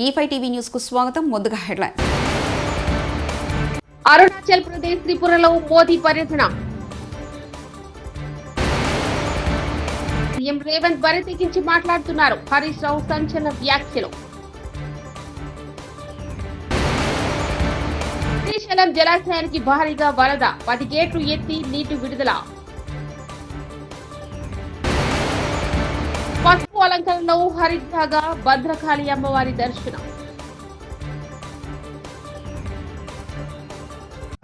E5 TV news కు స్వాగతం. ముందుగా హెడ్లైన్. అరుణాచల్ ప్రదేశ్ త్రిపురలో మోదీ పర్యటన. సీఎం రేవంత్ బరితెగించి మాట్లాడుతున్నారు. హరీష్ రావు సంచలన వ్యాఖ్యలు. శ్రీశైలం జలాశయానికి భారీగా వరద, 10 గేట్లు ఎత్తి నీటి విడుదల. పసుపు అలంకరణలో హరితగా భద్రకాళి అమ్మవారి దర్శనం.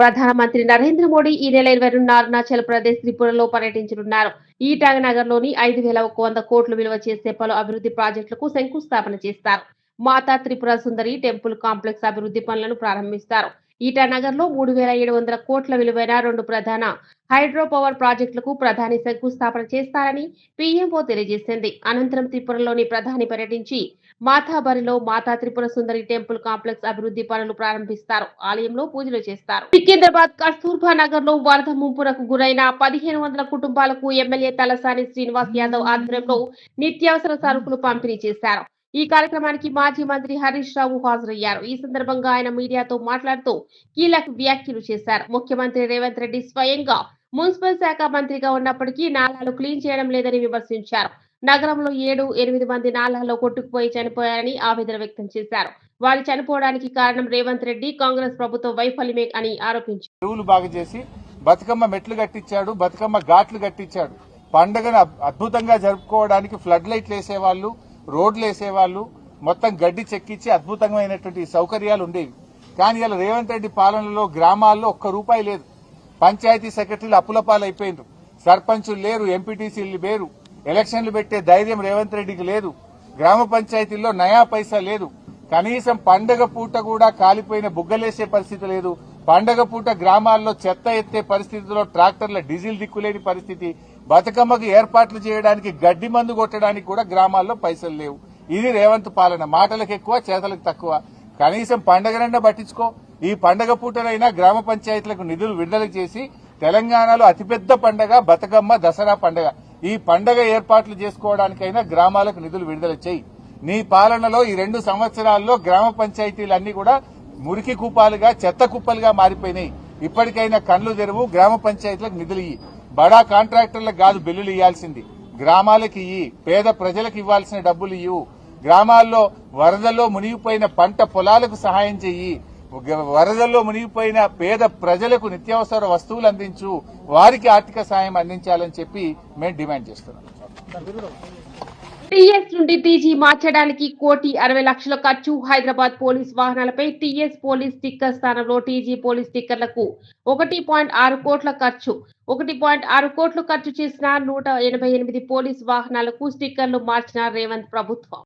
ప్రధానమంత్రి నరేంద్ర మోడీ ఈ నెల 22 అరుణాచల్ ప్రదేశ్ త్రిపురలో పర్యటించనున్నారు. ఈటానగర్ లోని 5,100 కోట్లు విలువ చేసే పలు అభివృద్ధి ప్రాజెక్టులకు శంకుస్థాపన చేస్తారు. మాతా త్రిపుర సుందరి టెంపుల్ కాంప్లెక్స్ అభివృద్ధి పనులను ప్రారంభిస్తారు. ఈటానగర్ లో 3,700 కోట్ల విలువైన 2 ప్రధాన హైడ్రో పవర్ ప్రాజెక్టులకు ప్రధాని శంకుస్థాపన చేస్తారని పీఎంఓ తెలియజేసింది. అనంతరం త్రిపురలోని ప్రధాని పర్యటించి మాతాబరిలో మాతా త్రిపుర సుందరి టెంపుల్ కాంప్లెక్స్ అభివృద్ధి పనులు ప్రారంభిస్తారు. ఆలయంలో పూజలు చేస్తారు. సికింద్రాబాద్ కస్తూర్బా నగర్ లో వరద ముంపునకు గురైన 1,500 కుటుంబాలకు ఎమ్మెల్యే తలసాని శ్రీనివాస్ యాదవ్ ఆధ్వర్యంలో నిత్యావసర సరుకులు పంపిణీ చేశారు. ఈ కార్యక్రమానికి మాజీ మంత్రి హరీష్ రావు హాజరయ్యారు. ఈ సందర్భంగా ఆయన మీడియాతో మాట్లాడుతూ కీలక వ్యాఖ్యలు చేశారు. ముఖ్యమంత్రి రేవంత్ రెడ్డి స్వయంగా మున్సిపల్ శాఖ మంత్రిగా ఉన్నప్పటికీ నాలాలు క్లీన్ చేయడం లేదని విమర్శించారు. నగరంలో 7-8 మంది నాలాల్లో కొట్టుకుపోయి చనిపోయారని ఆవేదన వ్యక్తం చేశారు. వారు చనిపోవడానికి కారణం రేవంత్ రెడ్డి కాంగ్రెస్ ప్రభుత్వ వైఫల్యమే అని ఆరోపించారు. చెరువులు బాగు చేసి బతుకమ్మ మెట్లు కట్టించాడు, బతుకమ్మ ఘాట్లు కట్టించాడు. పండుగను అద్భుతంగా జరుపుకోవడానికి ఫ్లడ్ లైట్లు వేసేవాళ్లు, రోడ్లు వేసేవాళ్లు, మొత్తం గడ్డి చెక్కించి అద్భుతమైనటువంటి సౌకర్యాలు ఉండేవి. కానీ ఇలా రేవంత్ రెడ్డి పాలనలో గ్రామాల్లో ₹1 లేదు. పంచాయతీ సెక్రటరీలు అప్పులపాలు అయిపోయినారు. సర్పంచులు లేరు, ఎంపీటీసీలు లేరు. ఎలక్షన్లు పెట్టే ధైర్యం రేవంత్ రెడ్డికి లేదు. గ్రామ పంచాయతీల్లో నయా పైసా లేదు. కనీసం పండగ పూట కూడా కాలిపోయిన బుగ్గలేసే పరిస్థితి లేదు. పండగ పూట గ్రామాల్లో చెత్త ఎత్తే పరిస్థితిలో ట్రాక్టర్ల డీజిల్ దిక్కులేని పరిస్థితి. బతుకమ్మకు ఏర్పాట్లు చేయడానికి గడ్డి మందు కొట్టడానికి కూడా గ్రామాల్లో పైసలు లేవు. ఇది రేవంత్ పాలన. మాటలకు ఎక్కువ, చేతలకు తక్కువ. కనీసం పండగనన్నా పట్టించుకో. ఈ పండగ పూటనైనా గ్రామ పంచాయతీలకు నిధులు విడుదల చేసి తెలంగాణలో అతిపెద్ద పండగ బతుకమ్మ, దసరా పండగ. ఈ పండగ ఏర్పాట్లు చేసుకోవడానికైనా గ్రామాలకు నిధులు విడుదల చేయి. నీ పాలనలో ఈ 2 సంవత్సరాల్లో గ్రామ పంచాయతీలన్నీ కూడా మురికి కూపాలుగా, చెత్త కుప్పలుగా మారిపోయినాయి. ఇప్పటికైనా కళ్లు తెరువు, గ్రామ పంచాయతీలకు నిధులు ఇయ్యి. బడా కాంట్రాక్టర్లకు కాదు బిల్లులు ఇవ్వాల్సింది, గ్రామాలకు ఇయ్యి. పేద ప్రజలకు ఇవ్వాల్సిన డబ్బులు ఇవ్వు. గ్రామాల్లో వరదల్లో మునిగిపోయిన పంట పొలాలకు సహాయం చెయ్యి. వరదల్లో మునిగిపోయిన పేద ప్రజలకు నిత్యావసర వస్తువులు అందించు. వారికి ఆర్థిక సాయం అందించాలని చెప్పి మేము డిమాండ్ చేస్తున్నాం. టీఎస్ నుండి టీజీ మార్చడానికి 1,60,00,000 ఖర్చు. హైదరాబాద్ పోలీస్ వాహనాలపై టీఎస్ పోలీస్ స్టిక్కర్ స్థానంలో టీజీ పోలీస్ స్టిక్కర్లకు 1.6 కోట్ల ఖర్చు. 1.6 కోట్లు ఖర్చు చేసిన 188 పోలీస్ వాహనాలకు స్టిక్కర్లు మార్చిన రేవంత్ ప్రభుత్వం.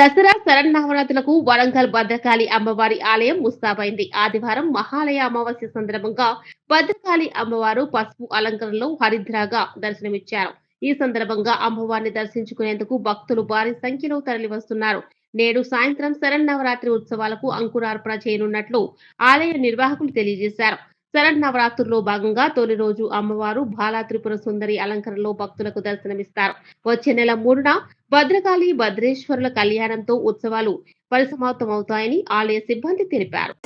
దసరా శరన్నవరాత్రులకు వరంగల్ భద్రకాళి అమ్మవారి ఆలయం ముస్తాబైంది. ఆదివారం మహాలయ అమావాస్య సందర్భంగా భద్రకాళి అమ్మవారు పసుపు అలంకరణలో హరిద్రాగా దర్శనమిచ్చారు. ఈ సందర్భంగా అమ్మవారిని దర్శించుకునేందుకు భక్తులు భారీ సంఖ్యలో తరలివస్తున్నారు. నేడు సాయంత్రం శరన్నవరాత్రి ఉత్సవాలకు అంకురార్పణ చేయనున్నట్లు ఆలయ నిర్వాహకులు తెలియజేశారు. శరన్నవరాత్రుల్లో భాగంగా తొలి రోజు అమ్మవారు బాలా త్రిపుర సుందరి అలంకరణలో భక్తులకు దర్శనమిస్తారు. వచ్చే నెల 3న భద్రకాళి భద్రేశ్వరుల కళ్యాణంతో ఉత్సవాలు పరిసమాప్తమవుతాయని ఆలయ సిబ్బంది తెలిపారు.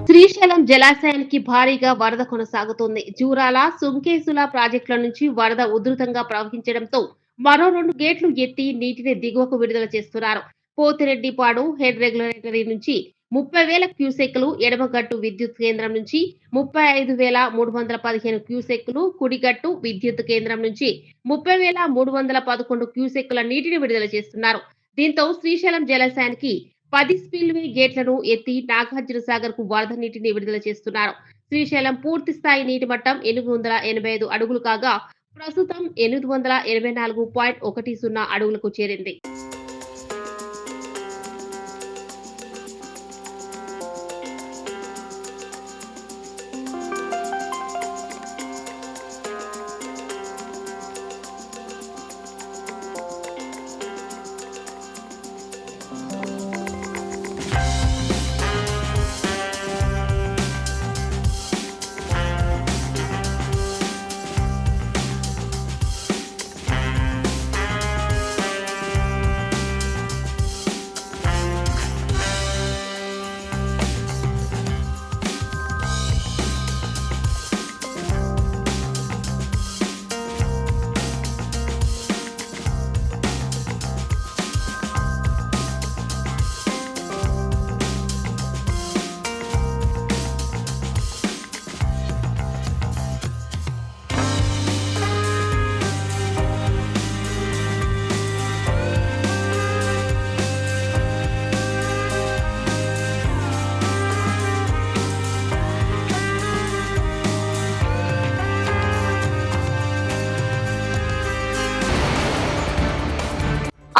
శ్రీశైలం జలాశయానికి భారీగా వరద కొనసాగుతోంది. జూరాల, సుంకేసుల ప్రాజెక్టుల నుంచి వరద ఉధృతంగా ప్రవహించడంతో మరో 2 గేట్లు ఎత్తి నీటిని దిగువకు విడుదల చేస్తున్నారు. పోతిరెడ్డిపాడు హెడ్ రెగ్యులేటరీ నుంచి 30,000 క్యూసెక్కులు, ఎడమగట్టు విద్యుత్ కేంద్రం నుంచి 35,315 క్యూసెక్కులు, కుడిగట్టు విద్యుత్ కేంద్రం నుంచి 30,311 క్యూసెక్కుల నీటిని విడుదల చేస్తున్నారు. దీంతో శ్రీశైలం జలాశయానికి 10 స్పిల్వే గేట్లను ఎత్తి నాగార్జున సాగర్ కు వరద నీటిని విడుదల చేస్తున్నారు. శ్రీశైలం పూర్తి స్థాయి నీటి మట్టం 885 అడుగులు కాగా ప్రస్తుతం 884.10 అడుగులకు చేరింది.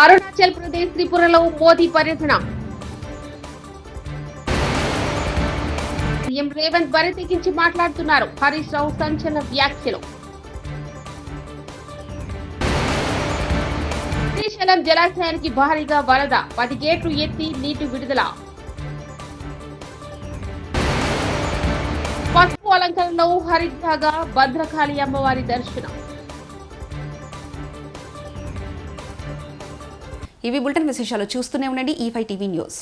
అరుణాచల్ ప్రదేశ్ త్రిపురలో మోదీ పర్యటన. సీఎం రేవంత్ బరితెగించి మాట్లాడుతున్నారు. హరీష్ రావు సంచలన వ్యాఖ్యలు. శ్రీశైలం జలాశయానికి భారీగా వరద, 10 గేట్లు ఎత్తి నీటి విడుదల. పసుపు అలంకరణలో హరితగా భద్రకాళి అమ్మవారి దర్శనం. ఇవి బులెటిన్ విశేషాలు. చూస్తూనే ఉండండి E5 టీవీ న్యూస్.